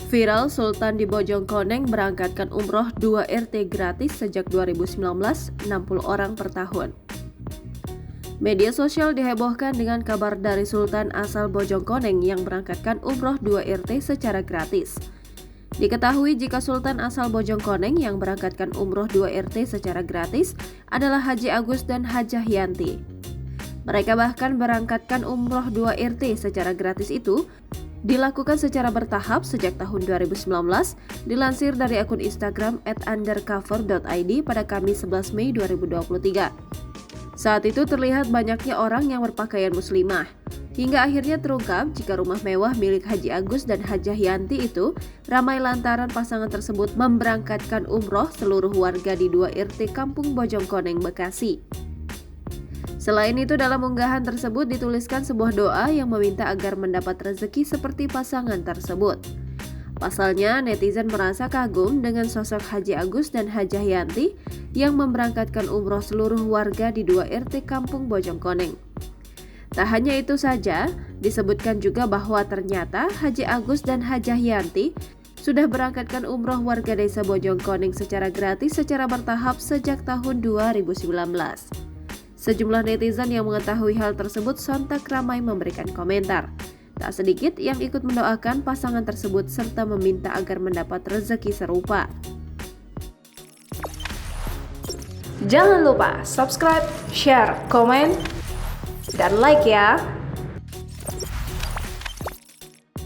Viral, Sultan di Bojongkoneng berangkatkan umroh 2 RT gratis sejak 2019, 60 orang per tahun. Media sosial dihebohkan dengan kabar dari Sultan asal Bojongkoneng yang berangkatkan umroh 2 RT secara gratis. Diketahui jika Sultan asal Bojongkoneng yang berangkatkan umroh 2 RT secara gratis adalah Haji Agus dan Hajah Yanti. Mereka bahkan berangkatkan umroh 2 RT secara gratis itu dilakukan secara bertahap sejak tahun 2019, dilansir dari akun Instagram @undercover.id pada Kamis 11 Mei 2023. Saat itu terlihat banyaknya orang yang berpakaian muslimah, hingga akhirnya terungkap jika rumah mewah milik Haji Agus dan Hajah Yanti itu ramai lantaran pasangan tersebut memberangkatkan umroh seluruh warga di 2 RT Kampung Bojongkoneng, Bekasi. Selain itu, dalam unggahan tersebut dituliskan sebuah doa yang meminta agar mendapat rezeki seperti pasangan tersebut. Pasalnya, netizen merasa kagum dengan sosok Haji Agus dan Hajah Yanti yang memberangkatkan umroh seluruh warga di 2 RT Kampung Bojongkoneng. Tak hanya itu saja, disebutkan juga bahwa ternyata Haji Agus dan Hajah Yanti sudah berangkatkan umroh warga desa Bojongkoneng secara gratis secara bertahap sejak tahun 2019. Sejumlah netizen yang mengetahui hal tersebut sontak ramai memberikan komentar. Tak sedikit yang ikut mendoakan pasangan tersebut serta meminta agar mendapat rezeki serupa. Jangan lupa subscribe, share, komen, dan like ya!